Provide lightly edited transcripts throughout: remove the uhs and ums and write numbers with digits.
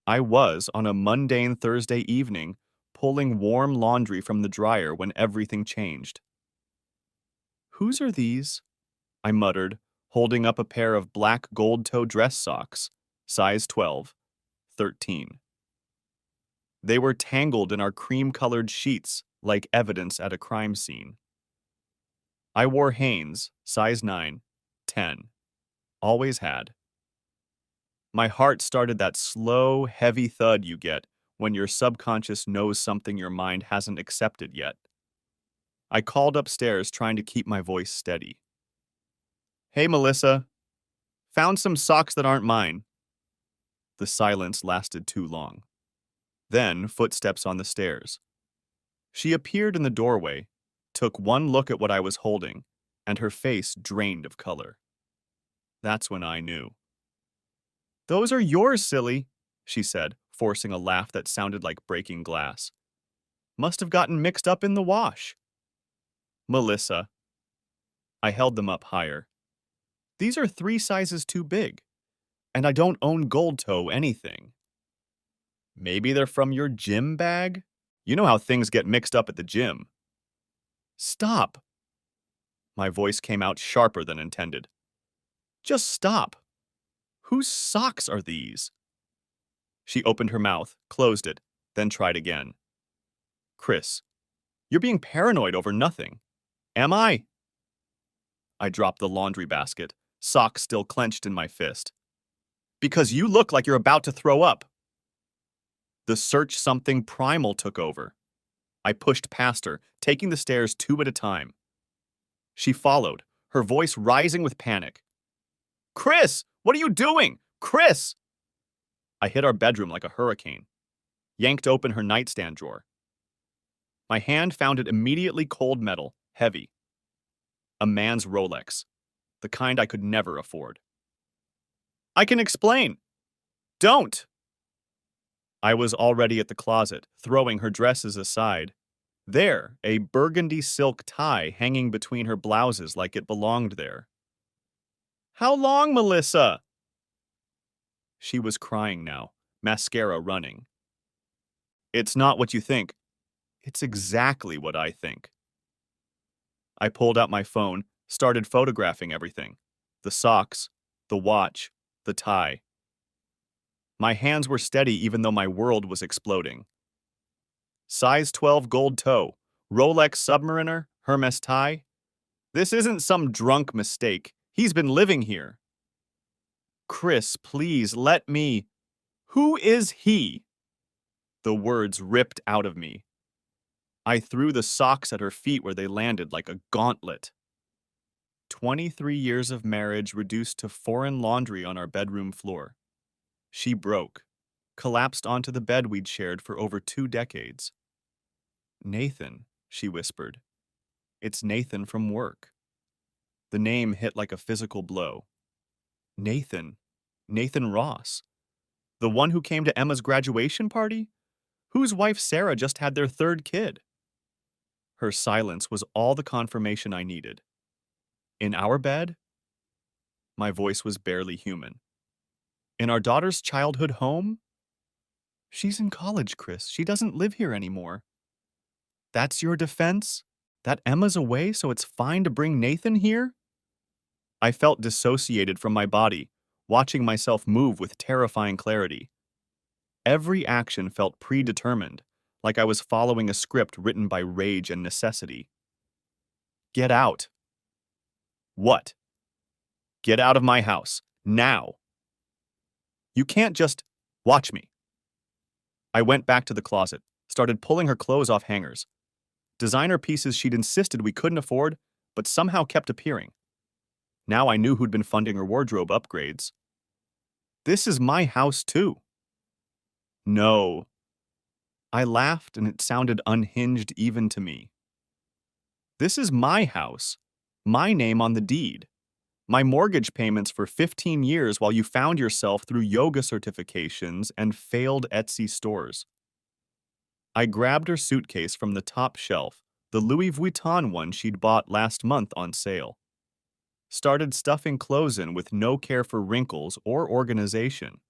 I was, on a mundane Thursday evening, pulling warm laundry from the dryer when everything changed. "Whose are these?" I muttered, holding up a pair of black gold-toe dress socks, size 12, 13. They were tangled in our cream-colored sheets like evidence at a crime scene. I wore Hanes, size 9, 10. Always had. My heart started that slow, heavy thud you get when your subconscious knows something your mind hasn't accepted yet. I called upstairs trying to keep my voice steady. "Hey, Melissa. Found some socks that aren't mine." The silence lasted too long. Then, footsteps on the stairs. She appeared in the doorway, took one look at what I was holding, and her face drained of color. That's when I knew. "Those are yours, silly," she said, forcing a laugh that sounded like breaking glass. "Must have gotten mixed up in the wash." "Melissa." I held them up higher. "These are 3 sizes too big, and I don't own gold toe anything." "Maybe they're from your gym bag? You know how things get mixed up at the gym." "Stop." My voice came out sharper than intended. "Just stop. Whose socks are these?" She opened her mouth, closed it, then tried again. "Chris, you're being paranoid over nothing." "Am I?" I dropped the laundry basket, socks still clenched in my fist. "Because you look like you're about to throw up." The search something primal took over. I pushed past her, taking the stairs 2 at a time. She followed, her voice rising with panic. "Chris, what are you doing? Chris!" I hit our bedroom like a hurricane, yanked open her nightstand drawer. My hand found it immediately cold metal, heavy. A man's Rolex, the kind I could never afford. "I can explain." "Don't!" I was already at the closet, throwing her dresses aside. There, a burgundy silk tie hanging between her blouses like it belonged there. "How long, Melissa?" She was crying now, mascara running. "It's not what you think. It's exactly what I think." I pulled out my phone, started photographing everything. The socks, the watch, the tie. My hands were steady even though my world was exploding. Size 12 gold toe, Rolex Submariner, Hermes tie. This isn't some drunk mistake. He's been living here. "Chris, please, let me." "Who is he?" The words ripped out of me. I threw the socks at her feet where they landed like a gauntlet. 23 years of marriage reduced to foreign laundry on our bedroom floor. She broke, collapsed onto the bed we'd shared for over 2 decades. "Nathan," she whispered. "It's Nathan from work." The name hit like a physical blow. Nathan. Nathan Ross. The one who came to Emma's graduation party? Whose wife Sarah just had their 3rd kid? Her silence was all the confirmation I needed. In our bed? My voice was barely human. In our daughter's childhood home? "She's in college, Chris. She doesn't live here anymore." "That's your defense? That Emma's away, so it's fine to bring Nathan here?" I felt dissociated from my body, watching myself move with terrifying clarity. Every action felt predetermined, like I was following a script written by rage and necessity. "Get out." "What?" "Get out of my house. Now." "You can't just watch me." I went back to the closet, started pulling her clothes off hangers. Designer pieces she'd insisted we couldn't afford, but somehow kept appearing. Now I knew who'd been funding her wardrobe upgrades. "This is my house, too." "No." I laughed, and it sounded unhinged even to me. "This is my house. My name on the deed. My mortgage payments for 15 years while you found yourself through yoga certifications and failed Etsy stores." I grabbed her suitcase from the top shelf, the Louis Vuitton one she'd bought last month on sale. Started stuffing clothes in with no care for wrinkles or organization.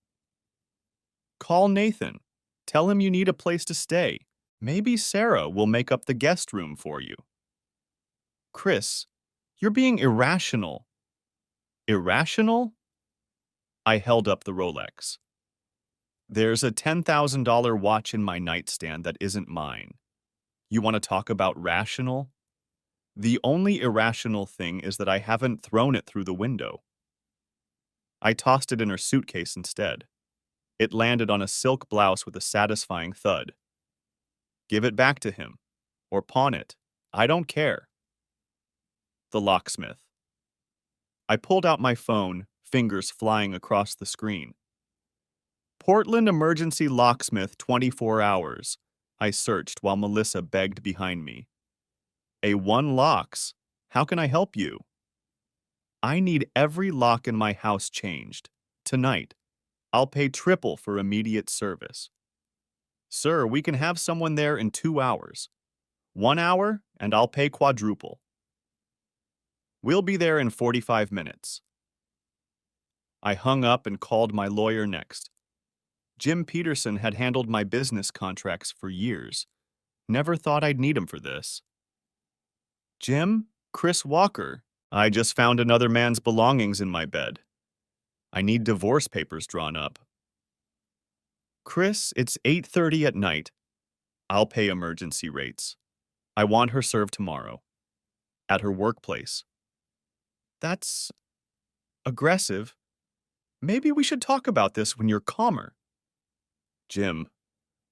Call Nathan. Tell him you need a place to stay. Maybe Sarah will make up the guest room for you. Chris, you're being irrational. Irrational? I held up the Rolex. There's a $10,000 watch in my nightstand that isn't mine. You want to talk about rational? The only irrational thing is that I haven't thrown it through the window. I tossed it in her suitcase instead. It landed on a silk blouse with a satisfying thud. Give it back to him. Or pawn it. I don't care. The locksmith. I pulled out my phone, fingers flying across the screen. Portland Emergency Locksmith 24 hours. I searched while Melissa begged behind me. A1 Locks. How can I help you? I need every lock in my house changed. Tonight. I'll pay triple for immediate service. Sir, we can have someone there in 2 hours. 1 hour, and I'll pay quadruple. We'll be there in 45 minutes. I hung up and called my lawyer next. Jim Peterson had handled my business contracts for years. Never thought I'd need him for this. Jim? Chris Walker. I just found another man's belongings in my bed. I need divorce papers drawn up. Chris, it's 8:30 at night. I'll pay emergency rates. I want her served tomorrow. At her workplace. That's aggressive. Maybe we should talk about this when you're calmer. Jim,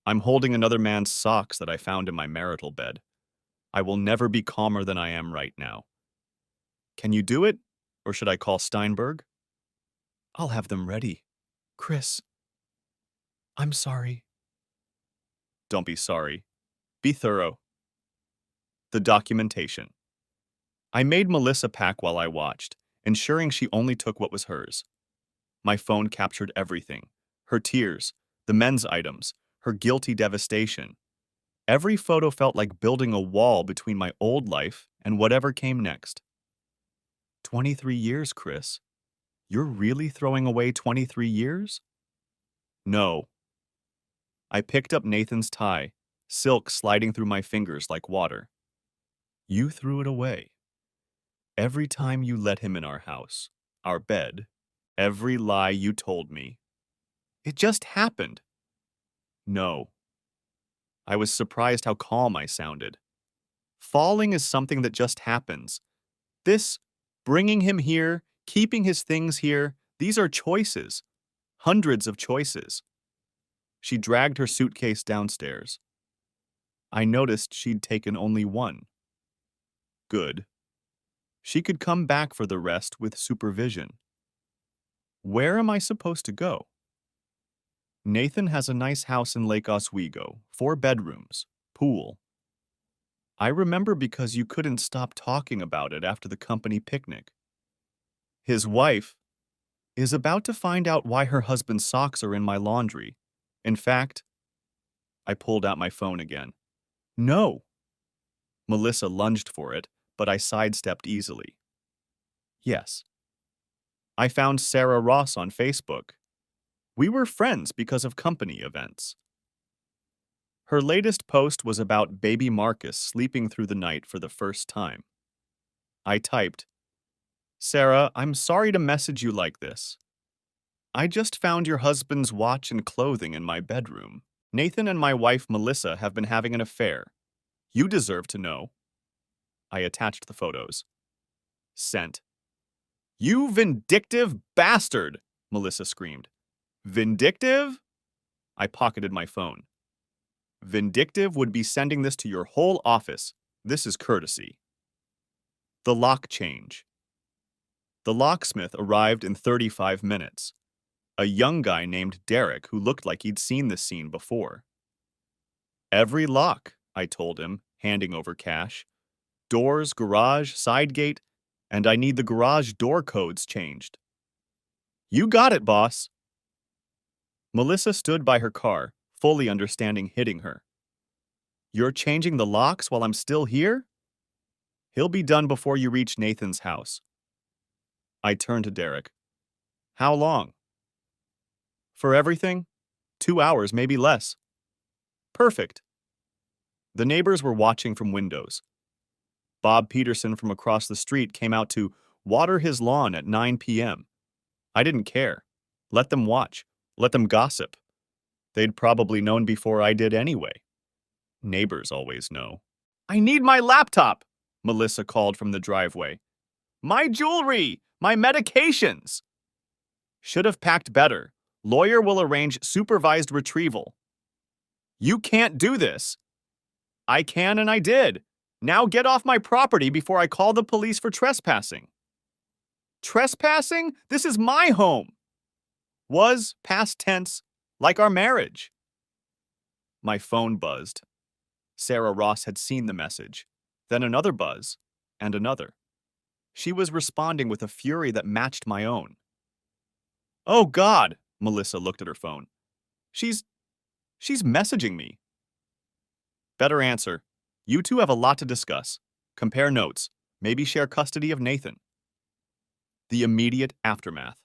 I'm holding another man's socks that I found in my marital bed. I will never be calmer than I am right now. Can you do it, or should I call Steinberg? I'll have them ready. Chris, I'm sorry. Don't be sorry. Be thorough. The documentation. I made Melissa pack while I watched, ensuring she only took what was hers. My phone captured everything. Her tears, the men's items, her guilty devastation. Every photo felt like building a wall between my old life and whatever came next. 23 years, Chris. You're really throwing away 23 years? No. I picked up Nathan's tie, silk sliding through my fingers like water. You threw it away. Every time you let him in our house, our bed, every lie you told me. It just happened. No. I was surprised how calm I sounded. Falling is something that just happens. This, bringing him here, keeping his things here, these are choices. Hundreds of choices. She dragged her suitcase downstairs. I noticed she'd taken only one. Good. She could come back for the rest with supervision. Where am I supposed to go? Nathan has a nice house in Lake Oswego, 4 bedrooms, pool. I remember because you couldn't stop talking about it after the company picnic. His wife is about to find out why her husband's socks are in my laundry. In fact, I pulled out my phone again. No. Melissa lunged for it, but I sidestepped easily. Yes. I found Sarah Ross on Facebook. We were friends because of company events. Her latest post was about baby Marcus sleeping through the night for the first time. I typed, Sarah, I'm sorry to message you like this. I just found your husband's watch and clothing in my bedroom. Nathan and my wife Melissa have been having an affair. You deserve to know. I attached the photos. Sent. You vindictive bastard, Melissa screamed. Vindictive? I pocketed my phone. Vindictive would be sending this to your whole office. This is courtesy. The lock change. The locksmith arrived in 35 minutes. A young guy named Derek who looked like he'd seen this scene before. Every lock, I told him, handing over cash. Doors, garage, side gate, and I need the garage door codes changed. You got it, boss. Melissa stood by her car, fully understanding hitting her. You're changing the locks while I'm still here? He'll be done before you reach Nathan's house. I turned to Derek. How long? For everything? 2 hours, maybe less. Perfect. The neighbors were watching from windows. Bob Peterson from across the street came out to water his lawn at 9 p.m. I didn't care. Let them watch. Let them gossip. They'd probably known before I did anyway. Neighbors always know. I need my laptop, Melissa called from the driveway. My jewelry! My medications! Should have packed better. Lawyer will arrange supervised retrieval. You can't do this. I can and I did. Now get off my property before I call the police for trespassing. Trespassing? This is my home. Was, past tense, like our marriage. My phone buzzed. Sarah Ross had seen the message. Then another buzz, and another. She was responding with a fury that matched my own. Oh, God, Melissa looked at her phone. She's messaging me. Better answer. You two have a lot to discuss. Compare notes. Maybe share custody of Nathan. The immediate aftermath.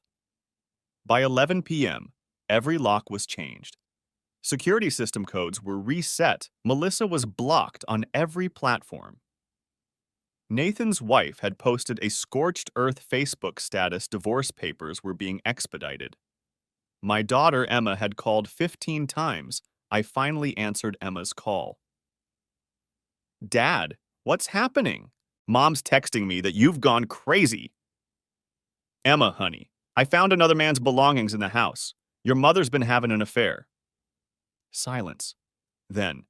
By 11 p.m., every lock was changed. Security system codes were reset. Melissa was blocked on every platform. Nathan's wife had posted a scorched earth Facebook status divorce papers were being expedited. My daughter Emma had called 15 times. I finally answered Emma's call. Dad, what's happening? Mom's texting me that you've gone crazy. Emma, honey, I found another man's belongings in the house. Your mother's been having an affair. Silence. Then,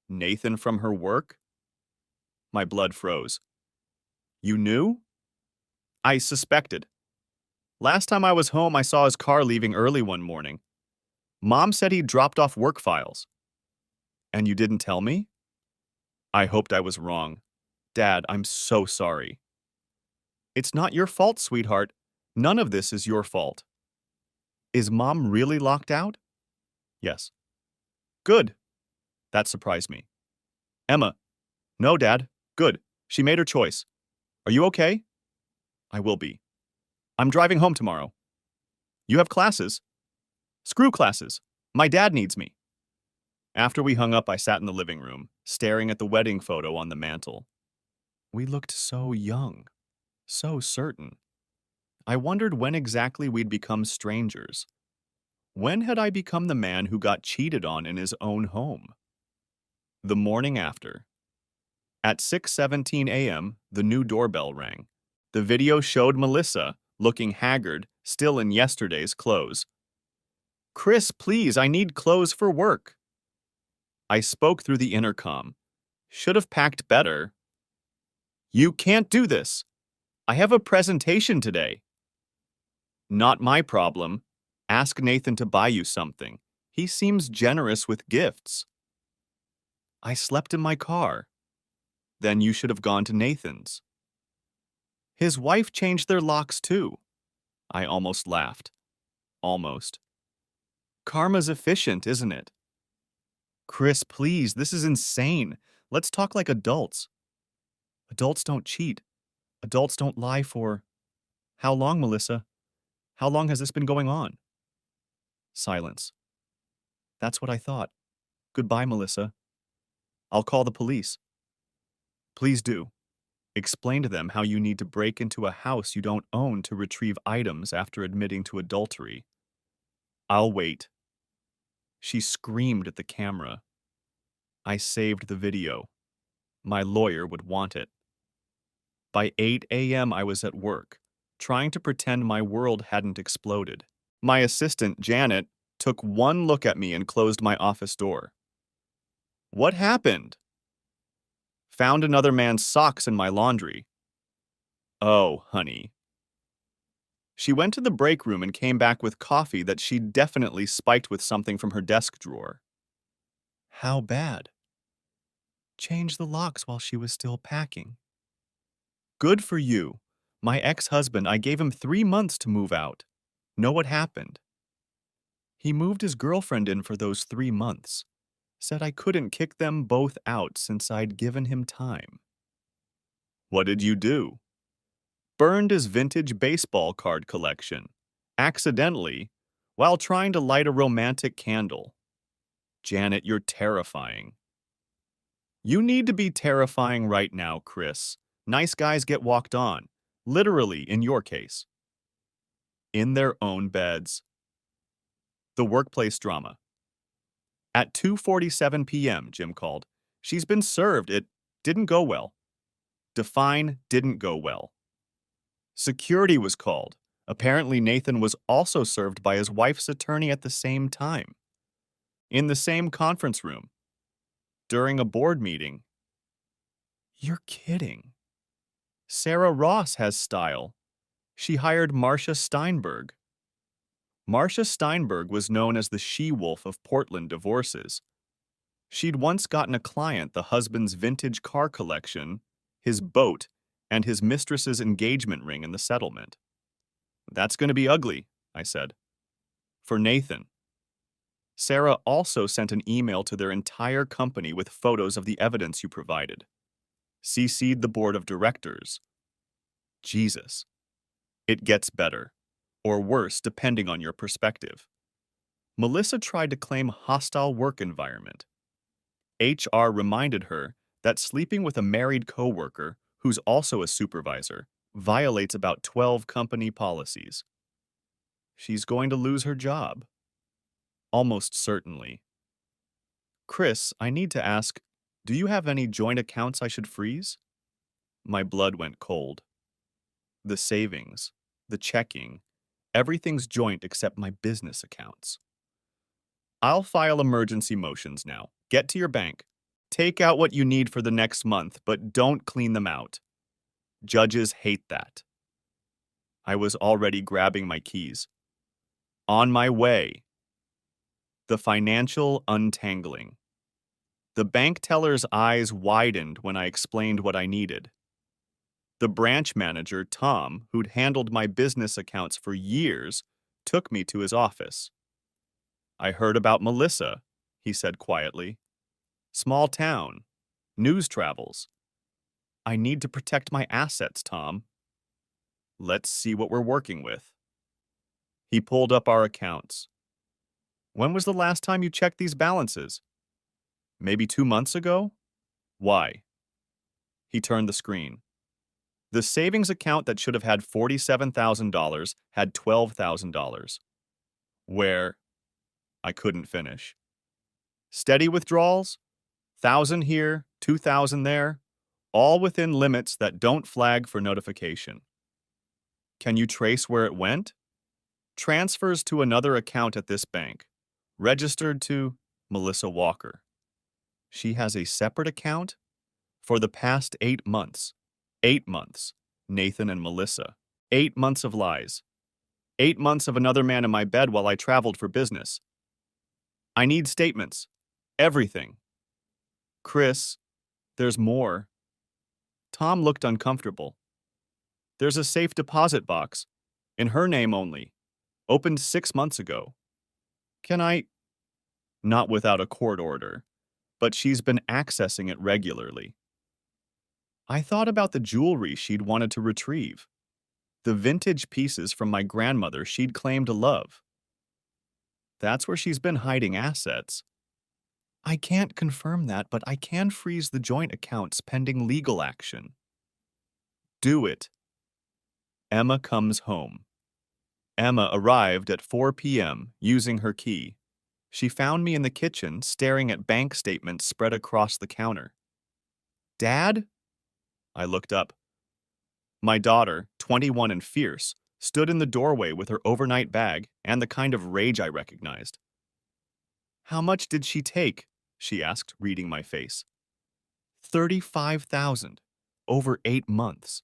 Nathan from her work? My blood froze. You knew? I suspected. Last time I was home, I saw his car leaving early one morning. Mom said he dropped off work files. And you didn't tell me? I hoped I was wrong. Dad, I'm so sorry. It's not your fault, sweetheart. None of this is your fault. Is Mom really locked out? Yes. Good. That surprised me. Emma. No, Dad. Good. She made her choice. Are you okay? I will be. I'm driving home tomorrow. You have classes? Screw classes. My dad needs me. After we hung up, I sat in the living room, staring at the wedding photo on the mantel. We looked so young, so certain. I wondered when exactly we'd become strangers. When had I become the man who got cheated on in his own home? The morning after. At 6:17 a.m., the new doorbell rang. The video showed Melissa, looking haggard, still in yesterday's clothes. Chris, please, I need clothes for work. I spoke through the intercom. Should have packed better. You can't do this. I have a presentation today. Not my problem. Ask Nathan to buy you something. He seems generous with gifts. I slept in my car. Then you should have gone to Nathan's. His wife changed their locks too. I almost laughed. Almost. Karma's efficient, isn't it? Chris, please, this is insane. Let's talk like adults. Adults don't cheat. Adults don't lie for... How long, Melissa? How long has this been going on? Silence. That's what I thought. Goodbye, Melissa. I'll call the police. Please do. Explain to them how you need to break into a house you don't own to retrieve items after admitting to adultery. I'll wait. She screamed at the camera. I saved the video. My lawyer would want it. By 8 a.m. I was at work, trying to pretend my world hadn't exploded. My assistant, Janet, took one look at me and closed my office door. What happened? Found another man's socks in my laundry. Oh, honey. She went to the break room and came back with coffee that she'd definitely spiked with something from her desk drawer. How bad? Changed the locks while she was still packing. Good for you. My ex-husband, I gave him 3 months to move out. Know what happened? He moved his girlfriend in for those 3 months. Said I couldn't kick them both out since I'd given him time. What did you do? Burned his vintage baseball card collection. Accidentally, while trying to light a romantic candle. Janet, you're terrifying. You need to be terrifying right now, Chris. Nice guys get walked on. Literally, in your case. In their own beds. The workplace drama. At 2:47 p.m., Jim called. She's been served. It didn't go well. Define didn't go well. Security was called. Apparently, Nathan was also served by his wife's attorney at the same time. In the same conference room. During a board meeting. You're kidding. Sarah Ross has style. She hired Marcia Steinberg. Marcia Steinberg was known as the she-wolf of Portland divorces. She'd once gotten a client the husband's vintage car collection, his boat, and his mistress's engagement ring in the settlement. That's going to be ugly, I said. For Nathan. Sarah also sent an email to their entire company with photos of the evidence you provided. CC'd the board of directors. Jesus. It gets better, or worse depending on your perspective. Melissa tried to claim hostile work environment. HR reminded her that sleeping with a married coworker, who's also a supervisor, violates about 12 company policies. She's going to lose her job. Almost certainly. Chris, I need to ask, do you have any joint accounts I should freeze? My blood went cold. The savings, the checking, everything's joint except my business accounts. I'll file emergency motions now. Get to your bank. Take out what you need for the next month, but don't clean them out. Judges hate that. I was already grabbing my keys. On my way. The financial untangling. The bank teller's eyes widened when I explained what I needed. The branch manager, Tom, who'd handled my business accounts for years, took me to his office. I heard about Melissa, he said quietly. Small town. News travels. I need to protect my assets, Tom. Let's see what we're working with. He pulled up our accounts. When was the last time you checked these balances? Maybe 2 months ago? Why? He turned the screen. The savings account that should have had $47,000 had $12,000. Where? I couldn't finish. Steady withdrawals? 1,000 here, 2,000 there, all within limits that don't flag for notification. Can you trace where it went? Transfers to another account at this bank. Registered to Melissa Walker. She has a separate account? For the past 8 months. 8 months. Nathan and Melissa. 8 months of lies. 8 months of another man in my bed while I traveled for business. I need statements. Everything. Chris, there's more. Tom looked uncomfortable. There's a safe deposit box. In her name only. Opened 6 months ago. Can I? Not without a court order. But she's been accessing it regularly. I thought about the jewelry she'd wanted to retrieve. The vintage pieces from my grandmother she'd claimed to love. That's where she's been hiding assets. I can't confirm that, but I can freeze the joint accounts pending legal action. Do it. Emma comes home. Emma arrived at 4 p.m. using her key. She found me in the kitchen staring at bank statements spread across the counter. Dad? I looked up. My daughter, 21 and fierce, stood in the doorway with her overnight bag and the kind of rage I recognized. How much did she take? She asked, reading my face. $35,000 over 8 months.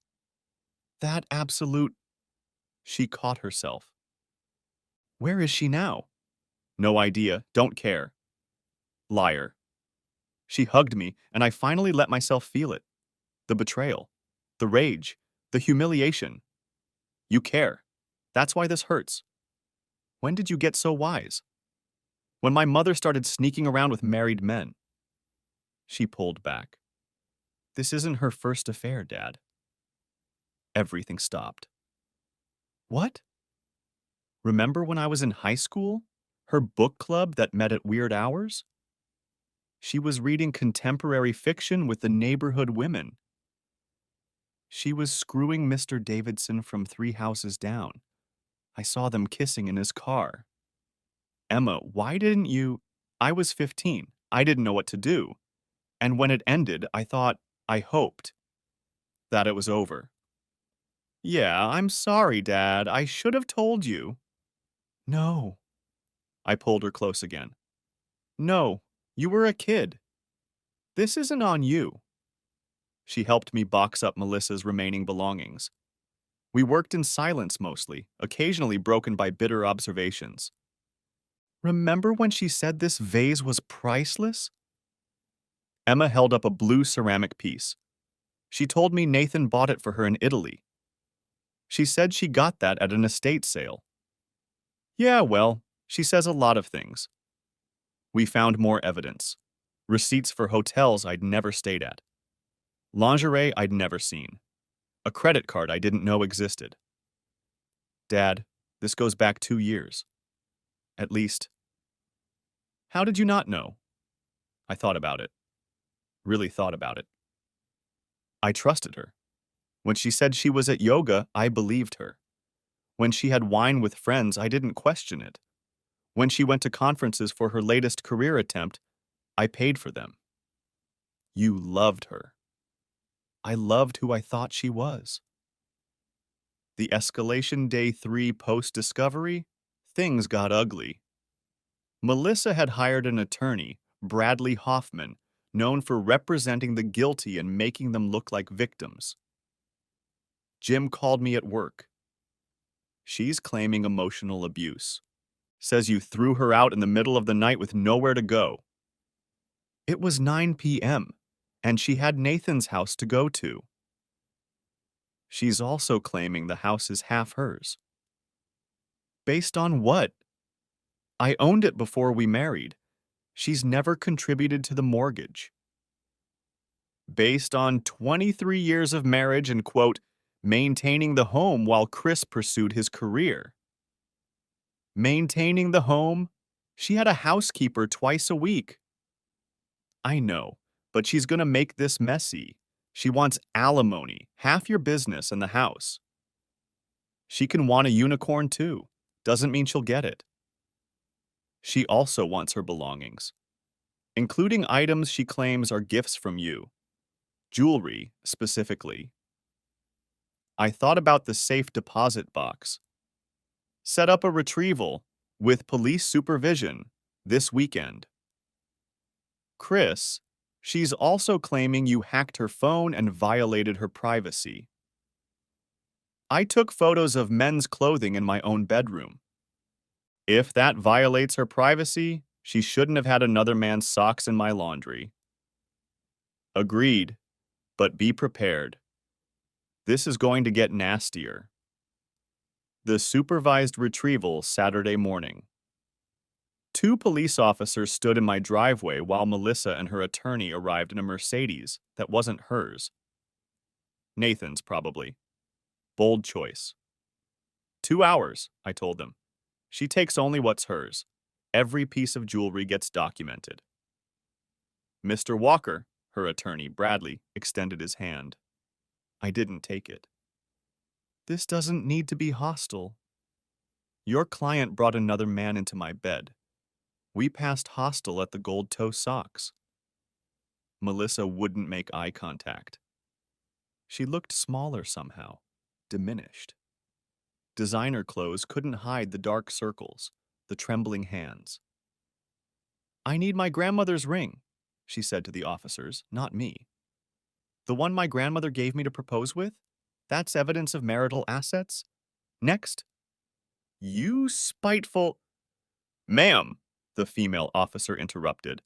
That absolute... She caught herself. Where is she now? No idea, don't care. Liar. She hugged me, and I finally let myself feel it. The betrayal, the rage, the humiliation. You care. That's why this hurts. When did you get so wise? When my mother started sneaking around with married men. She pulled back. This isn't her first affair, Dad. Everything stopped. What? Remember when I was in high school? Her book club that met at weird hours? She was reading contemporary fiction with the neighborhood women. She was screwing Mr. Davidson from 3 houses down. I saw them kissing in his car. Emma, why didn't you? I was 15. I didn't know what to do. And when it ended, I hoped that it was over. Yeah, I'm sorry, Dad. I should have told you. No. I pulled her close again. No, you were a kid. This isn't on you. She helped me box up Melissa's remaining belongings. We worked in silence mostly, occasionally broken by bitter observations. Remember when she said this vase was priceless? Emma held up a blue ceramic piece. She told me Nathan bought it for her in Italy. She said she got that at an estate sale. Yeah, well, she says a lot of things. We found more evidence. Receipts for hotels I'd never stayed at. Lingerie I'd never seen. A credit card I didn't know existed. Dad, this goes back 2 years. At least. How did you not know? I thought about it. Really thought about it. I trusted her. When she said she was at yoga, I believed her. When she had wine with friends, I didn't question it. When she went to conferences for her latest career attempt, I paid for them. You loved her. I loved who I thought she was. The escalation day 3 post-discovery, things got ugly. Melissa had hired an attorney, Bradley Hoffman, known for representing the guilty and making them look like victims. Jim called me at work. She's claiming emotional abuse. Says you threw her out in the middle of the night with nowhere to go. It was 9 p.m., and she had Nathan's house to go to. She's also claiming the house is half hers. Based on what? I owned it before we married. She's never contributed to the mortgage. Based on 23 years of marriage and, quote, maintaining the home while Chris pursued his career. Maintaining the home? She had a housekeeper twice a week. I know, but she's gonna make this messy. She wants alimony, half your business and the house. She can want a unicorn too. Doesn't mean she'll get it. She also wants her belongings, including items she claims are gifts from you. Jewelry, specifically. I thought about the safe deposit box. Set up a retrieval with police supervision this weekend. Chris, she's also claiming you hacked her phone and violated her privacy. I took photos of men's clothing in my own bedroom. If that violates her privacy, she shouldn't have had another man's socks in my laundry. Agreed, but be prepared. This is going to get nastier. The supervised retrieval Saturday morning. 2 police officers stood in my driveway while Melissa and her attorney arrived in a Mercedes that wasn't hers. Nathan's, probably. Bold choice. 2 hours, I told them. She takes only what's hers. Every piece of jewelry gets documented. Mr. Walker, her attorney, Bradley, extended his hand. I didn't take it. This doesn't need to be hostile. Your client brought another man into my bed. We passed hostile at the gold toe socks. Melissa wouldn't make eye contact. She looked smaller somehow, diminished. Designer clothes couldn't hide the dark circles, the trembling hands. I need my grandmother's ring, she said to the officers, not me. The one my grandmother gave me to propose with? That's evidence of marital assets? Next. You spiteful... Ma'am, the female officer interrupted.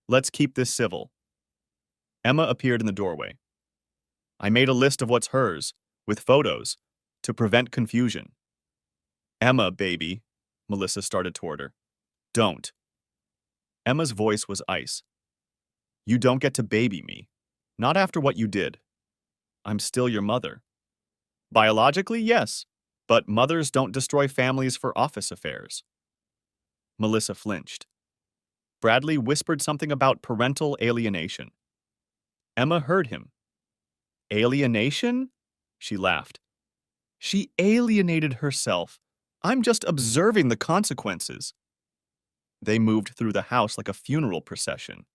Let's keep this civil. Emma appeared in the doorway. I made a list of what's hers, with photos, to prevent confusion. Emma, baby, Melissa started toward her. Don't. Emma's voice was ice. You don't get to baby me. Not after what you did. I'm still your mother. Biologically, yes. But mothers don't destroy families for office affairs. Melissa flinched. Bradley whispered something about parental alienation. Emma heard him. Alienation? She laughed. She alienated herself. I'm just observing the consequences. They moved through the house like a funeral procession.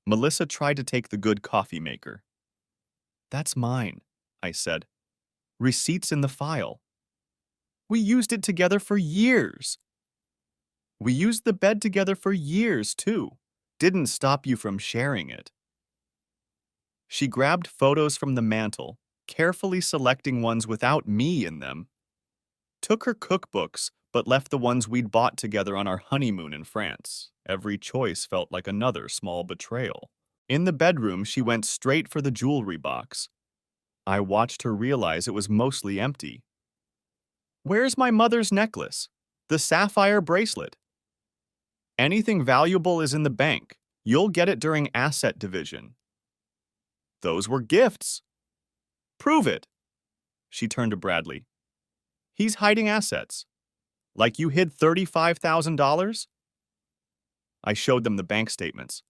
Melissa tried to take the good coffee maker. That's mine, I said. Receipts in the file. We used it together for years. We used the bed together for years, too. Didn't stop you from sharing it. She grabbed photos from the mantel, carefully selecting ones without me in them. Took her cookbooks, but left the ones we'd bought together on our honeymoon in France. Every choice felt like another small betrayal. In the bedroom, she went straight for the jewelry box. I watched her realize it was mostly empty. Where's my mother's necklace? The sapphire bracelet? Anything valuable is in the bank. You'll get it during asset division. Those were gifts. Prove it. She turned to Bradley. He's hiding assets. Like you hid $35,000? I showed them the bank statements.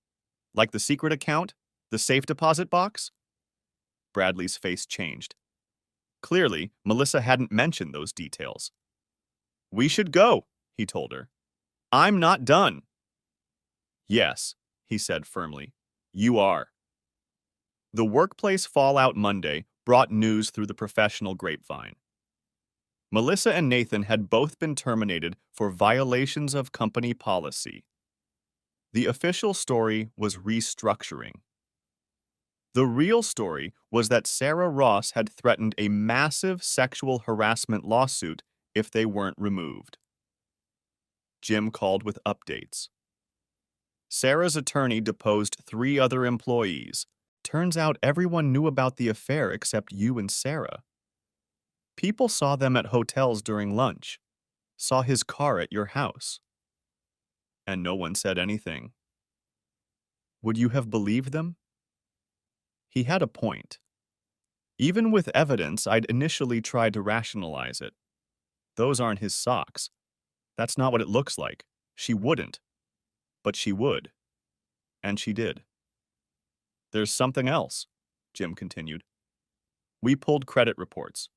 Like the secret account? The safe deposit box? Bradley's face changed. Clearly, Melissa hadn't mentioned those details. We should go, he told her. I'm not done. Yes, he said firmly. You are. The workplace fallout Monday brought news through the professional grapevine. Melissa and Nathan had both been terminated for violations of company policy. The official story was restructuring. The real story was that Sarah Ross had threatened a massive sexual harassment lawsuit if they weren't removed. Jim called with updates. Sarah's attorney deposed 3 other employees. Turns out everyone knew about the affair except you and Sarah. People saw them at hotels during lunch, saw his car at your house. And no one said anything. Would you have believed them? He had a point. Even with evidence, I'd initially tried to rationalize it. Those aren't his socks. That's not what it looks like. She wouldn't. But she would. And she did. There's something else, Jim continued. We pulled credit reports.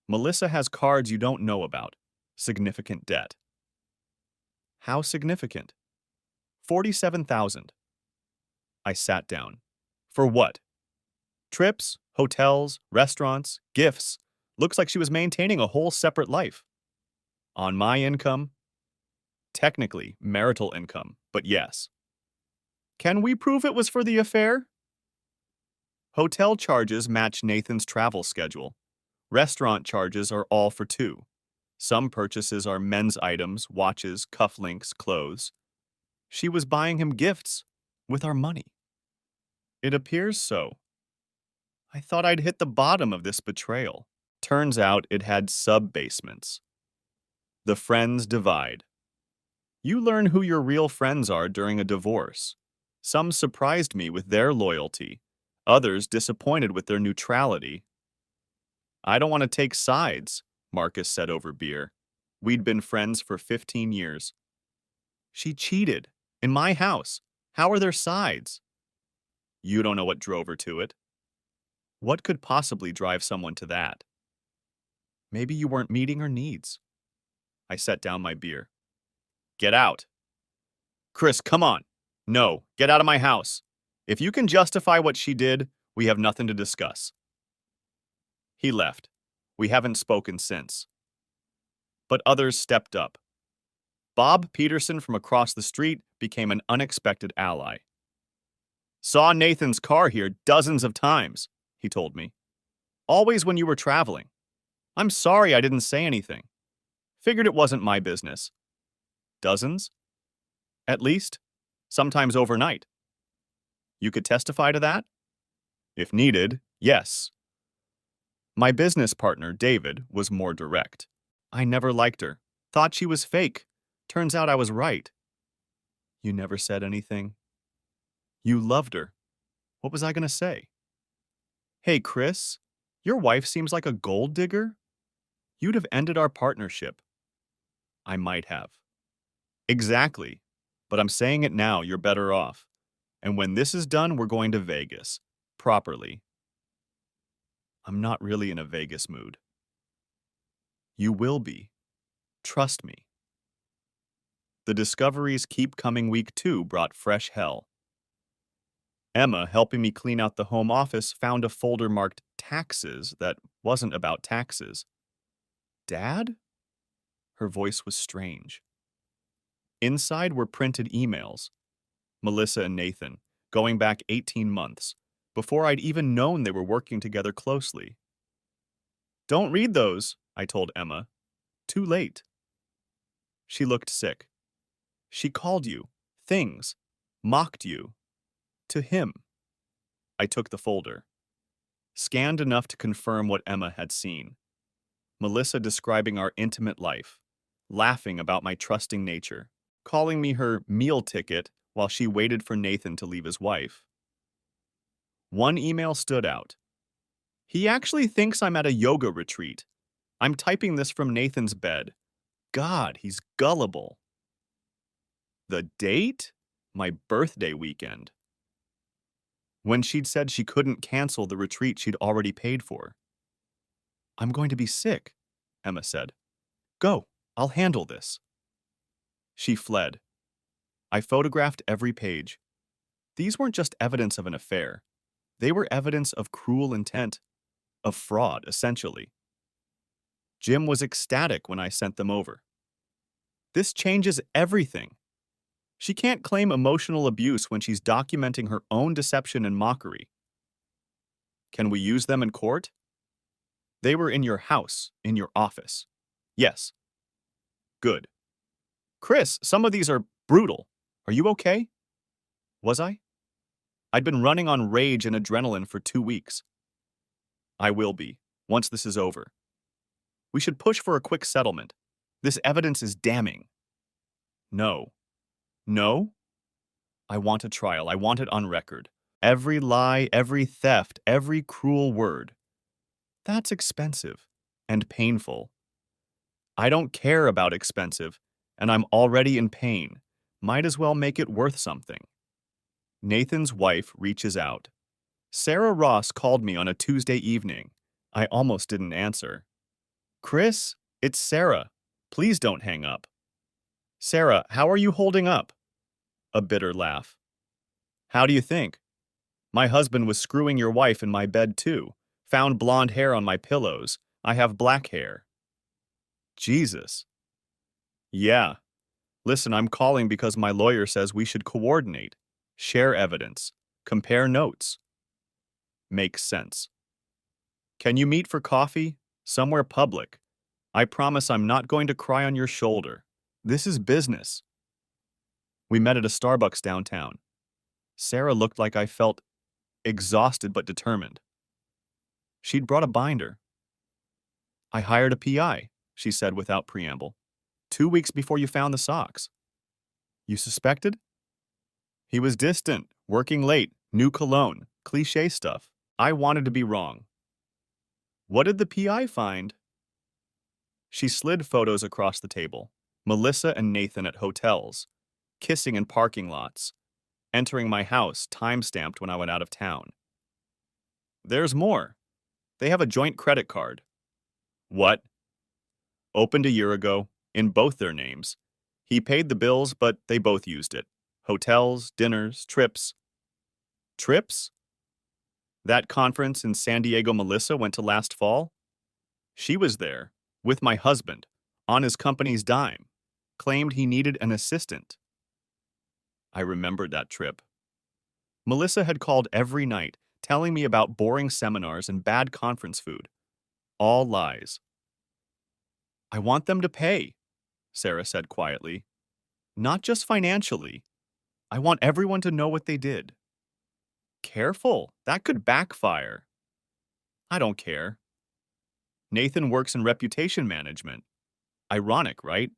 Melissa has cards you don't know about. Significant debt. How significant? $47,000. I sat down. For what? Trips, hotels, restaurants, gifts. Looks like she was maintaining a whole separate life. On my income? Technically, marital income, but yes. Can we prove it was for the affair? Hotel charges match Nathan's travel schedule. Restaurant charges are all for 2. Some purchases are men's items, watches, cufflinks, clothes. She was buying him gifts with our money. It appears so. I thought I'd hit the bottom of this betrayal. Turns out it had sub-basements. The friends divide. You learn who your real friends are during a divorce. Some surprised me with their loyalty. Others disappointed with their neutrality. I don't want to take sides, Marcus said over beer. We'd been friends for 15 years. She cheated. In my house. How are there sides? You don't know what drove her to it. What could possibly drive someone to that? Maybe you weren't meeting her needs. I set down my beer. Get out. Chris, come on. No, get out of my house. If you can justify what she did, we have nothing to discuss. He left. We haven't spoken since. But others stepped up. Bob Peterson from across the street became an unexpected ally. Saw Nathan's car here dozens of times, he told me. Always when you were traveling. I'm sorry I didn't say anything. Figured it wasn't my business. Dozens? At least. Sometimes overnight. You could testify to that? If needed, yes. My business partner, David, was more direct. I never liked her. Thought she was fake. Turns out I was right. You never said anything? You loved her. What was I going to say? Hey, Chris, your wife seems like a gold digger. You'd have ended our partnership. I might have. Exactly. But I'm saying it now, you're better off. And when this is done, we're going to Vegas. Properly. I'm not really in a Vegas mood. You will be. Trust me. The discoveries keep coming week 2 brought fresh hell. Emma, helping me clean out the home office, found a folder marked taxes that wasn't about taxes. Dad? Her voice was strange. Inside were printed emails. Melissa and Nathan, going back 18 months, before I'd even known they were working together closely. Don't read those, I told Emma. Too late. She looked sick. She called you things, mocked you. To him. I took the folder. Scanned enough to confirm what Emma had seen. Melissa describing our intimate life, laughing about my trusting nature, calling me her meal ticket while she waited for Nathan to leave his wife. One email stood out. He actually thinks I'm at a yoga retreat. I'm typing this from Nathan's bed. God, he's gullible. The date? My birthday weekend. When she'd said she couldn't cancel the retreat she'd already paid for. I'm going to be sick, Emma said. Go, I'll handle this. She fled. I photographed every page. These weren't just evidence of an affair. They were evidence of cruel intent, of fraud, essentially. Jim was ecstatic when I sent them over. This changes everything. She can't claim emotional abuse when she's documenting her own deception and mockery. Can we use them in court? They were in your house, in your office. Yes. Good. Chris, some of these are brutal. Are you okay? Was I? I'd been running on rage and adrenaline for 2 weeks. I will be, once this is over. We should push for a quick settlement. This evidence is damning. No. No? I want a trial. I want it on record. Every lie, every theft, every cruel word. That's expensive and painful. I don't care about expensive, and I'm already in pain. Might as well make it worth something. Nathan's wife reaches out. Sarah Ross called me on a Tuesday evening. I almost didn't answer. Chris, it's Sarah. Please don't hang up. Sarah, how are you holding up? A bitter laugh. How do you think? My husband was screwing your wife in my bed too. Found blonde hair on my pillows. I have black hair. Jesus. Yeah. Listen, I'm calling because my lawyer says we should coordinate, share evidence, compare notes. Makes sense. Can you meet for coffee? Somewhere public. I promise I'm not going to cry on your shoulder. This is business. We met at a Starbucks downtown. Sarah looked like I felt exhausted but determined. She'd brought a binder. I hired a PI, she said without preamble. 2 weeks before you found the socks. You suspected? He was distant, working late, new cologne, cliché stuff. I wanted to be wrong. What did the PI find? She slid photos across the table. Melissa and Nathan at hotels, kissing in parking lots, entering my house, time-stamped when I went out of town. There's more. They have a joint credit card. What? Opened a year ago, in both their names. He paid the bills, but they both used it. Hotels, dinners, trips. Trips? That conference in San Diego Melissa went to last fall? She was there, with my husband, on his company's dime. Claimed he needed an assistant. I remembered that trip. Melissa had called every night, telling me about boring seminars and bad conference food. All lies. I want them to pay, Sarah said quietly. Not just financially. I want everyone to know what they did. Careful, that could backfire. I don't care. Nathan works in reputation management. Ironic, right?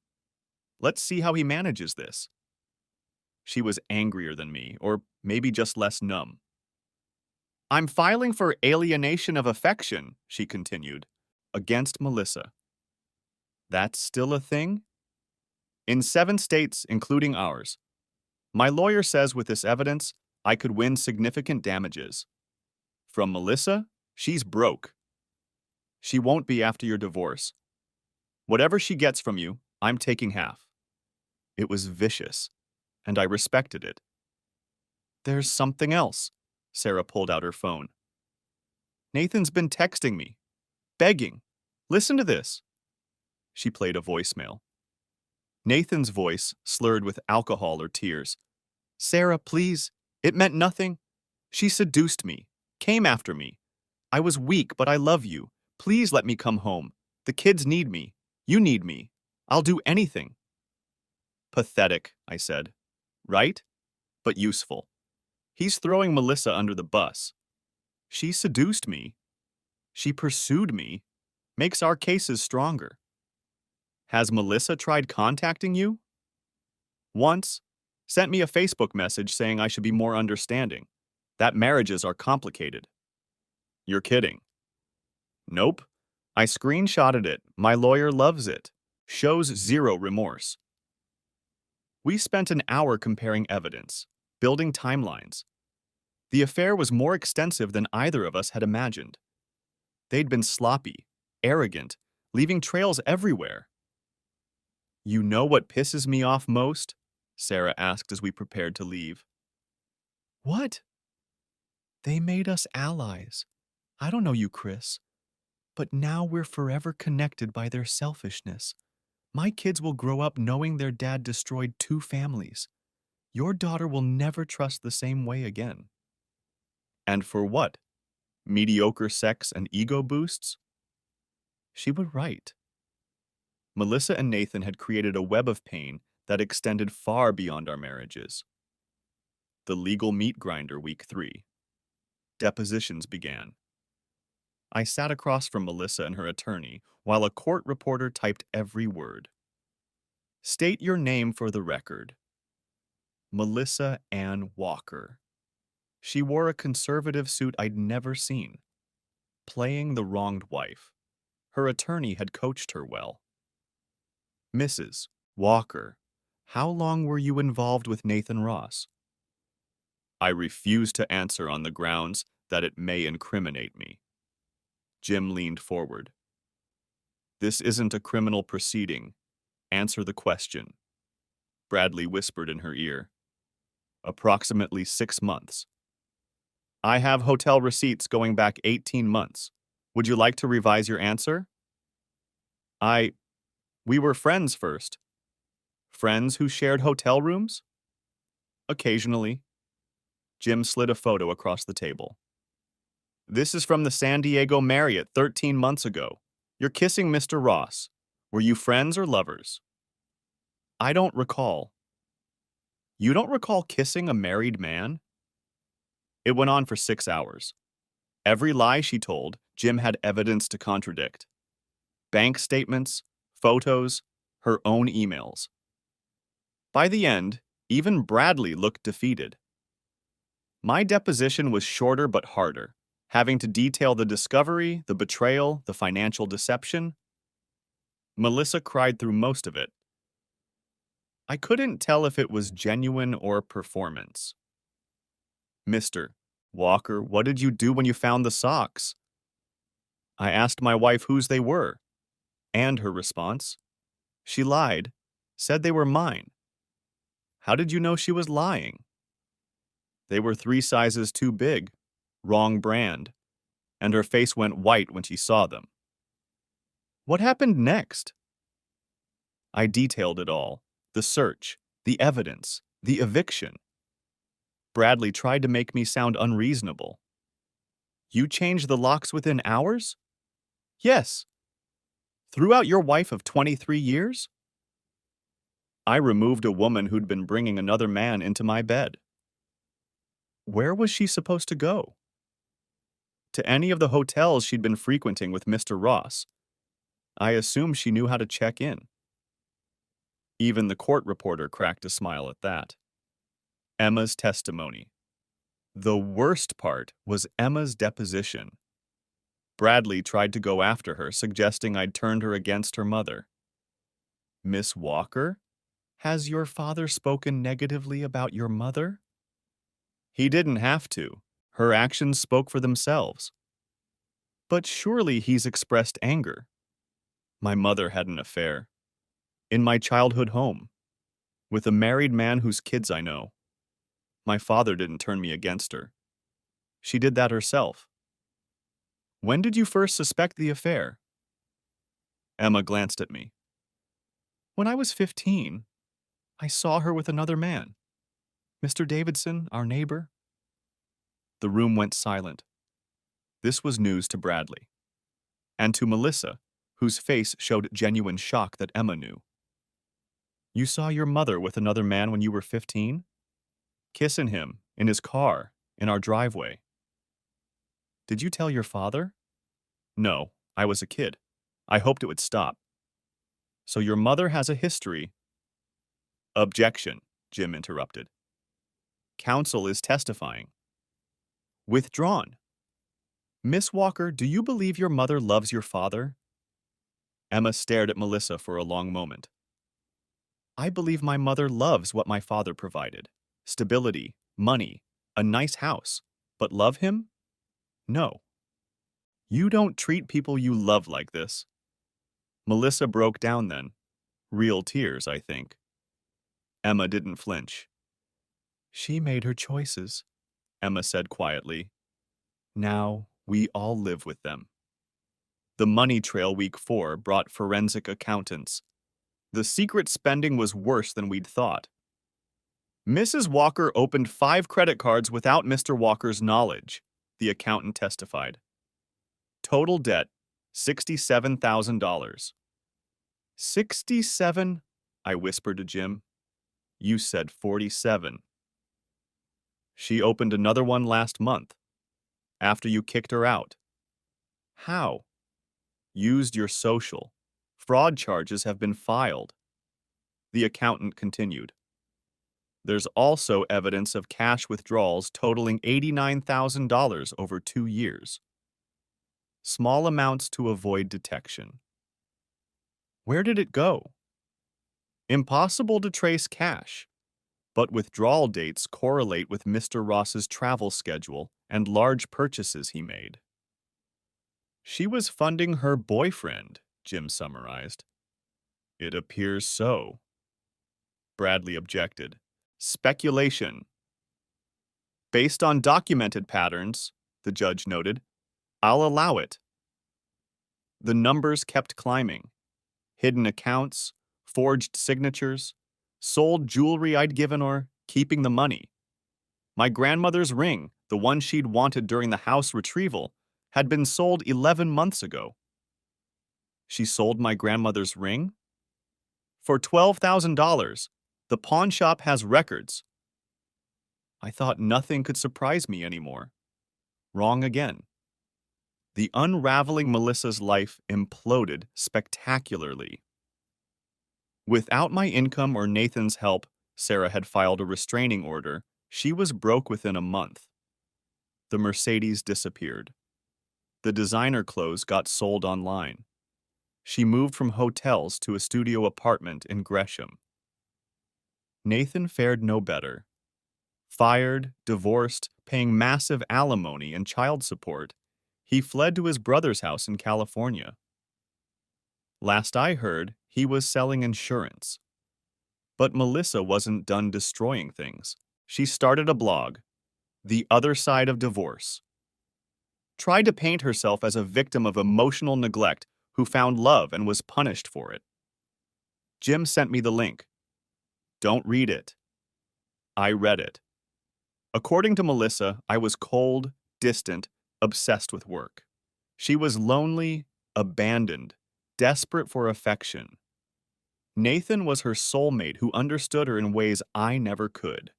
Let's see how he manages this. She was angrier than me, or maybe just less numb. I'm filing for alienation of affection, she continued, against Melissa. That's still a thing? In 7 states, including ours. My lawyer says with this evidence, I could win significant damages. From Melissa, she's broke. She won't be after your divorce. Whatever she gets from you, I'm taking half. It was vicious, and I respected it. There's something else. Sarah pulled out her phone. Nathan's been texting me, begging. Listen to this. She played a voicemail. Nathan's voice slurred with alcohol or tears. Sarah, please. It meant nothing. She seduced me, came after me. I was weak, but I love you. Please let me come home. The kids need me. You need me. I'll do anything. Pathetic, I said. Right? But useful. He's throwing Melissa under the bus. She seduced me. She pursued me. Makes our cases stronger. Has Melissa tried contacting you? Once. Sent me a Facebook message saying I should be more understanding. That marriages are complicated. You're kidding. Nope. I screenshotted it. My lawyer loves it. Shows zero remorse. We spent an hour comparing evidence, building timelines. The affair was more extensive than either of us had imagined. They'd been sloppy, arrogant, leaving trails everywhere. You know what pisses me off most? Sarah asked as we prepared to leave. What? They made us allies. I don't know you, Chris. But now we're forever connected by their selfishness. My kids will grow up knowing their dad destroyed 2 families. Your daughter will never trust the same way again. And for what? Mediocre sex and ego boosts? She was right. Melissa and Nathan had created a web of pain that extended far beyond our marriages. The legal meat grinder, week 3. Depositions began. I sat across from Melissa and her attorney while a court reporter typed every word. State your name for the record. Melissa Ann Walker. She wore a conservative suit I'd never seen. Playing the wronged wife. Her attorney had coached her well. Mrs. Walker, how long were you involved with Nathan Ross? I refuse to answer on the grounds that it may incriminate me. Jim leaned forward. This isn't a criminal proceeding. Answer the question. Bradley whispered in her ear. Approximately 6 months. I have hotel receipts going back 18 months. Would you like to revise your answer? We were friends first. Friends who shared hotel rooms? Occasionally. Jim slid a photo across the table. This is from the San Diego Marriott 13 months ago. You're kissing Mr. Ross. Were you friends or lovers? I don't recall. You don't recall kissing a married man? It went on for 6 hours. Every lie she told, Jim had evidence to contradict. Bank statements, photos, her own emails. By the end, even Bradley looked defeated. My deposition was shorter but harder, having to detail the discovery, the betrayal, the financial deception. Melissa cried through most of it. I couldn't tell if it was genuine or performance. Mr. Walker, what did you do when you found the socks? I asked my wife whose they were, and her response. She lied, said they were mine. How did you know she was lying? They were 3 sizes too big, wrong brand, and her face went white when she saw them. What happened next? I detailed it all, the search, the evidence, the eviction. Bradley tried to make me sound unreasonable. You changed the locks within hours? Yes. Throughout your wife of 23 years? I removed a woman who'd been bringing another man into my bed. Where was she supposed to go? To any of the hotels she'd been frequenting with Mr. Ross. I assumed she knew how to check in. Even the court reporter cracked a smile at that. Emma's testimony. The worst part was Emma's deposition. Bradley tried to go after her, suggesting I'd turned her against her mother. Miss Walker? Has your father spoken negatively about your mother? He didn't have to. Her actions spoke for themselves. But surely he's expressed anger. My mother had an affair. In my childhood home. With a married man whose kids I know. My father didn't turn me against her. She did that herself. When did you first suspect the affair? Emma glanced at me. When I was 15, I saw her with another man. Mr. Davidson, our neighbor. The room went silent. This was news to Bradley. And to Melissa, whose face showed genuine shock that Emma knew. You saw your mother with another man when you were 15? Kissing him, in his car, in our driveway. Did you tell your father? No, I was a kid. I hoped it would stop. So your mother has a history. Objection, Jim interrupted. Counsel is testifying. Withdrawn. Miss Walker, do you believe your mother loves your father? Emma stared at Melissa for a long moment. I believe my mother loves what my father provided. Stability, money, a nice house. But love him? No. You don't treat people you love like this. Melissa broke down then. Real tears, I think. Emma didn't flinch. She made her choices, Emma said quietly. Now we all live with them. The money trail week 4 brought forensic accountants. The secret spending was worse than we'd thought. Mrs. Walker opened 5 credit cards without Mr. Walker's knowledge, the accountant testified. Total debt, $67,000. 67? I whispered to Jim. You said 47. She opened another one last month, after you kicked her out. How? Used your social. Fraud charges have been filed. The accountant continued. There's also evidence of cash withdrawals totaling $89,000 over 2 years. Small amounts to avoid detection. Where did it go? Impossible to trace cash, but withdrawal dates correlate with Mr. Ross's travel schedule and large purchases he made. She was funding her boyfriend, Jim summarized. It appears so. Bradley objected. Speculation. Based on documented patterns, the judge noted, I'll allow it. The numbers kept climbing. Hidden accounts, forged signatures, sold jewelry I'd given her, keeping the money. My grandmother's ring, the one she'd wanted during the house retrieval, had been sold 11 months ago. She sold my grandmother's ring? For $12,000. The pawn shop has records. I thought nothing could surprise me anymore. Wrong again. The unraveling Melissa's life imploded spectacularly. Without my income or Nathan's help, Sarah had filed a restraining order. She was broke within a month. The Mercedes disappeared. The designer clothes got sold online. She moved from hotels to a studio apartment in Gresham. Nathan fared no better. Fired, divorced, paying massive alimony and child support, he fled to his brother's house in California. Last I heard, he was selling insurance. But Melissa wasn't done destroying things. She started a blog, The Other Side of Divorce. Tried to paint herself as a victim of emotional neglect who found love and was punished for it. Jim sent me the link. Don't read it. I read it. According to Melissa, I was cold, distant, obsessed with work. She was lonely, abandoned, desperate for affection. Nathan was her soulmate who understood her in ways I never could.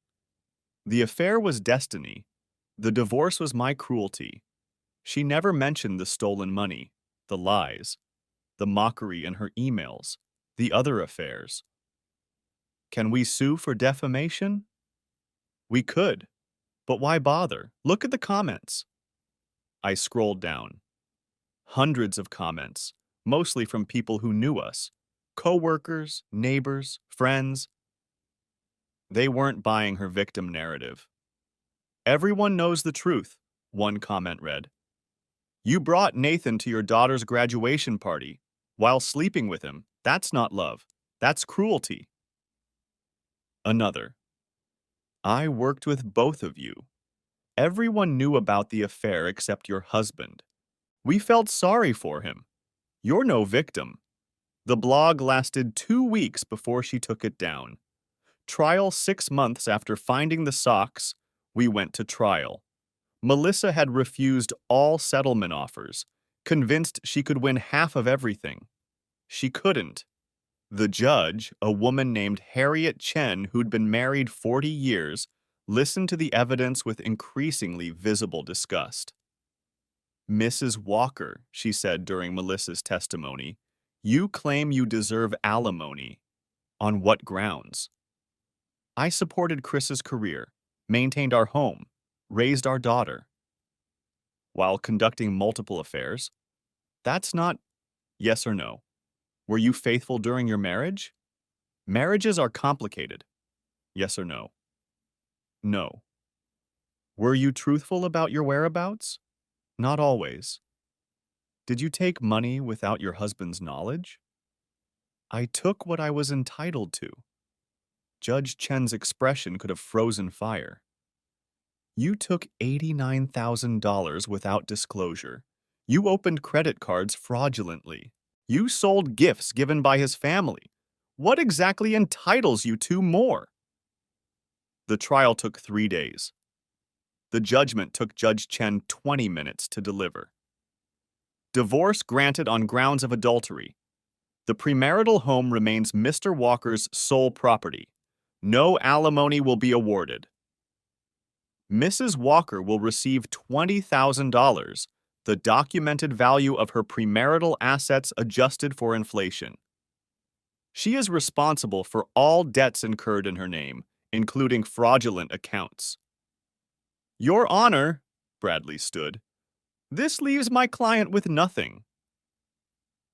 The affair was destiny. The divorce was my cruelty. She never mentioned the stolen money, the lies, the mockery in her emails, the other affairs. Can we sue for defamation? We could, but why bother? Look at the comments. I scrolled down. Hundreds of comments, mostly from people who knew us, Coworkers, neighbors, friends, they weren't buying her victim narrative. Everyone knows the truth, one comment read. You brought Nathan to your daughter's graduation party while sleeping with him. That's not love. That's cruelty. Another. I worked with both of you. Everyone knew about the affair except your husband. We felt sorry for him. You're no victim. The blog lasted 2 weeks before she took it down. Trial 6 months after finding the socks, we went to trial. Melissa had refused all settlement offers, convinced she could win half of everything. She couldn't. The judge, a woman named Harriet Chen who'd been married 40 years, listened to the evidence with increasingly visible disgust. Mrs. Walker, she said during Melissa's testimony, you claim you deserve alimony. On what grounds? I supported Chris's career, maintained our home, raised our daughter. While conducting multiple affairs? That's not yes or no. Were you faithful during your marriage? Marriages are complicated. Yes or no? No. Were you truthful about your whereabouts? Not always. Did you take money without your husband's knowledge? I took what I was entitled to. Judge Chen's expression could have frozen fire. You took $89,000 without disclosure. You opened credit cards fraudulently. You sold gifts given by his family. What exactly entitles you to more? The trial took 3 days. The judgment took Judge Chen 20 minutes to deliver. Divorce granted on grounds of adultery. The premarital home remains Mr. Walker's sole property. No alimony will be awarded. Mrs. Walker will receive $20,000, the documented value of her premarital assets adjusted for inflation. She is responsible for all debts incurred in her name, including fraudulent accounts. Your Honor, Bradley stood, this leaves my client with nothing.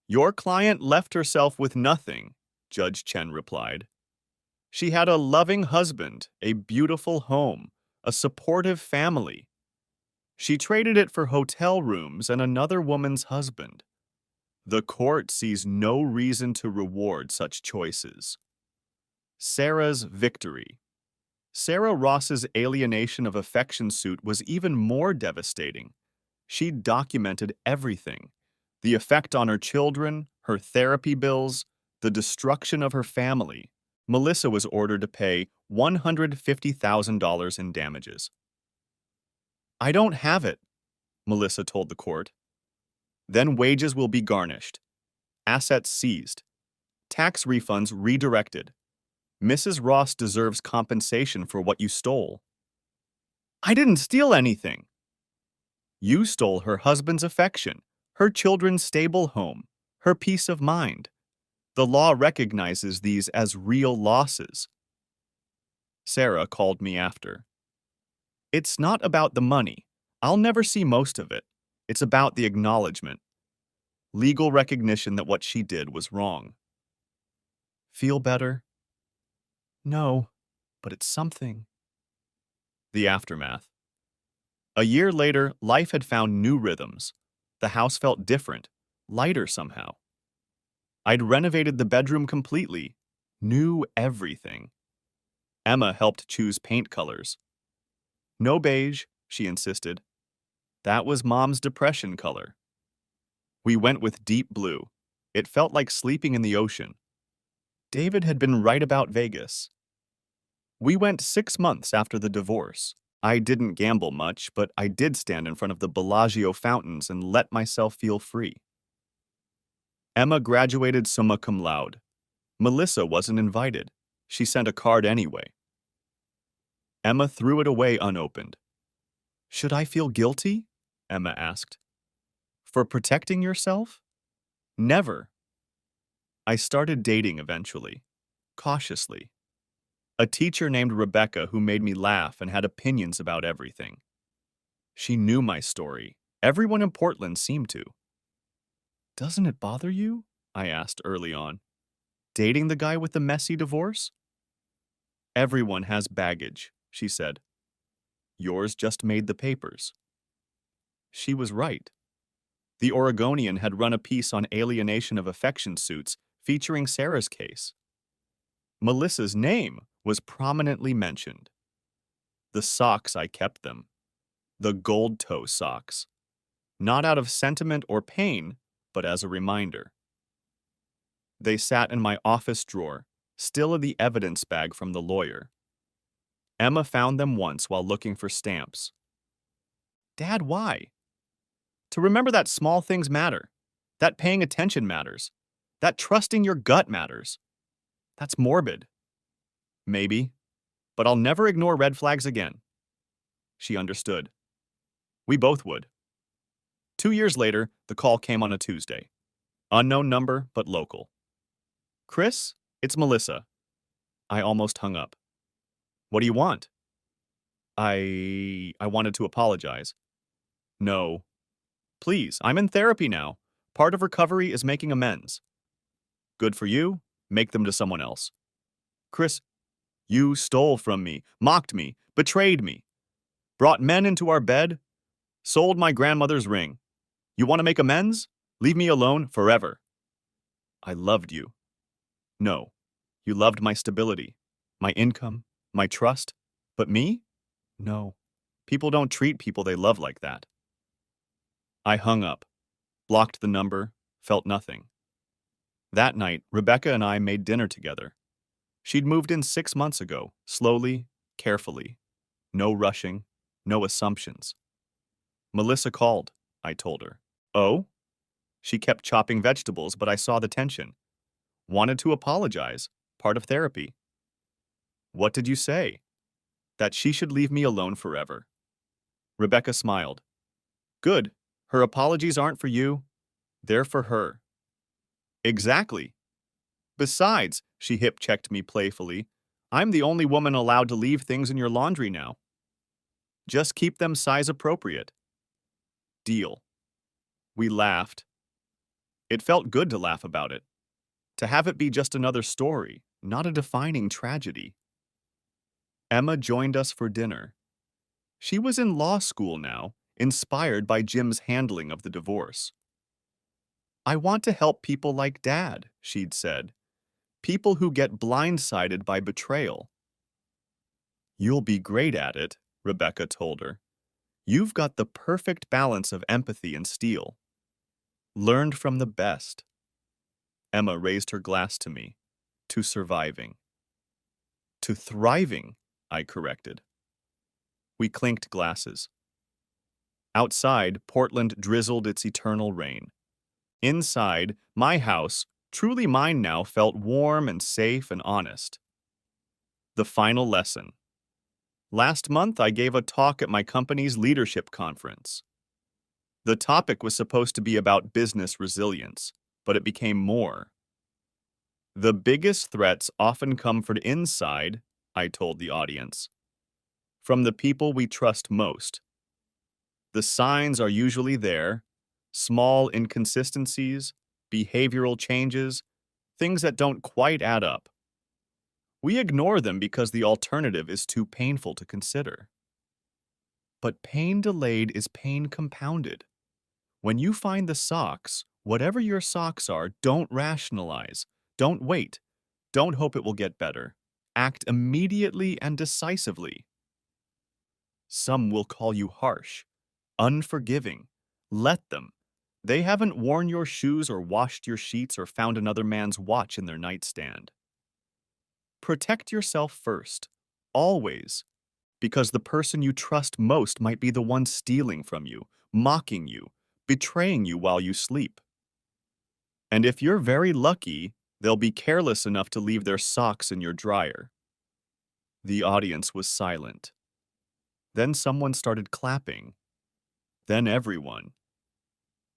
Your client left herself with nothing, Judge Chen replied. She had a loving husband, a beautiful home, a supportive family. She traded it for hotel rooms and another woman's husband. The court sees no reason to reward such choices. Sarah's victory. Sarah Ross's alienation of affection suit was even more devastating. She documented everything: the effect on her children, her therapy bills, the destruction of her family. Melissa was ordered to pay $150,000 in damages. I don't have it, Melissa told the court. Then wages will be garnished, assets seized, tax refunds redirected. Mrs. Ross deserves compensation for what you stole. I didn't steal anything. You stole her husband's affection, her children's stable home, her peace of mind. The law recognizes these as real losses. Sarah called me after. It's not about the money. I'll never see most of it. It's about the acknowledgement. Legal recognition that what she did was wrong. Feel better? No, but it's something. The aftermath. A year later, life had found new rhythms. The house felt different, lighter somehow. I'd renovated the bedroom completely, knew everything. Emma helped choose paint colors. No beige, she insisted. That was Mom's depression color. We went with deep blue. It felt like sleeping in the ocean. David had been right about Vegas. We went 6 months after the divorce. I didn't gamble much, but I did stand in front of the Bellagio fountains and let myself feel free. Emma graduated summa cum laude. Melissa wasn't invited. She sent a card anyway. Emma threw it away unopened. Should I feel guilty? Emma asked. For protecting yourself? Never. I started dating eventually, cautiously. A teacher named Rebecca who made me laugh and had opinions about everything. She knew my story. Everyone in Portland seemed to. Doesn't it bother you? I asked early on. Dating the guy with the messy divorce? Everyone has baggage, she said. Yours just made the papers. She was right. The Oregonian had run a piece on alienation of affection suits featuring Sarah's case. Melissa's name was prominently mentioned. The socks, I kept them. The gold toe socks. Not out of sentiment or pain, but as a reminder. They sat in my office drawer, still in the evidence bag from the lawyer. Emma found them once while looking for stamps. Dad, why? To remember that small things matter, that paying attention matters, that trusting your gut matters. That's morbid. Maybe, but I'll never ignore red flags again. She understood. We both would. 2 years later, the call came on a Tuesday. Unknown number, but local. Chris, it's Melissa. I almost hung up. What do you want? I wanted to apologize. No. Please, I'm in therapy now. Part of recovery is making amends. Good for you. Make them to someone else. Chris, you stole from me, mocked me, betrayed me, brought men into our bed, sold my grandmother's ring. You want to make amends? Leave me alone forever. I loved you. No, you loved my stability, my income, my trust. But me? No. People don't treat people they love like that. I hung up, blocked the number, felt nothing. That night, Rebecca and I made dinner together. She'd moved in 6 months ago, slowly, carefully. No rushing, no assumptions. Melissa called, I told her. Oh? She kept chopping vegetables, but I saw the tension. Wanted to apologize, part of therapy. What did you say? That she should leave me alone forever. Rebecca smiled. Good. Her apologies aren't for you. They're for her. Exactly. Besides, she hip-checked me playfully, I'm the only woman allowed to leave things in your laundry now. Just keep them size appropriate. Deal. We laughed. It felt good to laugh about it. To have it be just another story, not a defining tragedy. Emma joined us for dinner. She was in law school now, inspired by Jim's handling of the divorce. I want to help people like Dad, she'd said. People who get blindsided by betrayal. You'll be great at it, Rebecca told her. You've got the perfect balance of empathy and steel. Learned from the best. Emma raised her glass to me. To surviving. To thriving, I corrected. We clinked glasses. Outside, Portland drizzled its eternal rain. Inside, my house, truly mine now, felt warm and safe and honest. The final lesson. Last month, I gave a talk at my company's leadership conference. The topic was supposed to be about business resilience, but it became more. The biggest threats often come from inside, I told the audience. From the people we trust most. The signs are usually there, small inconsistencies, behavioral changes, things that don't quite add up. We ignore them because the alternative is too painful to consider. But pain delayed is pain compounded. When you find the socks, whatever your socks are, don't rationalize. Don't wait. Don't hope it will get better. Act immediately and decisively. Some will call you harsh, unforgiving. Let them. They haven't worn your shoes or washed your sheets or found another man's watch in their nightstand. Protect yourself first, always, because the person you trust most might be the one stealing from you, mocking you, betraying you while you sleep. And if you're very lucky, they'll be careless enough to leave their socks in your dryer. The audience was silent. Then someone started clapping. Then everyone.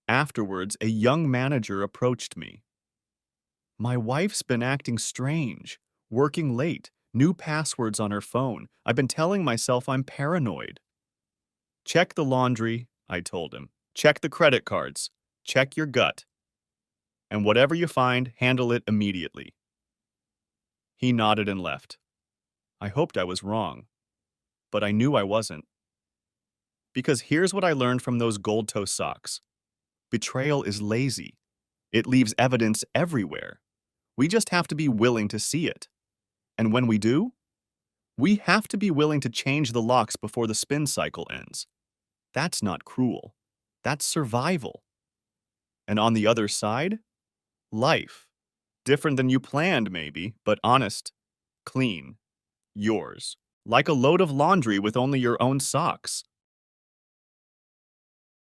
Afterwards, a young manager approached me. My wife's been acting strange, working late, new passwords on her phone. I've been telling myself I'm paranoid. Check the laundry, I told him. Check the credit cards. Check your gut. And whatever you find, handle it immediately. He nodded and left. I hoped I was wrong, but I knew I wasn't. Because here's what I learned from those gold toe socks. Betrayal is lazy. It leaves evidence everywhere. We just have to be willing to see it. And when we do, we have to be willing to change the locks before the spin cycle ends. That's not cruel. That's survival. And on the other side, life. Different than you planned, maybe, but honest, clean, yours. Like a load of laundry with only your own socks.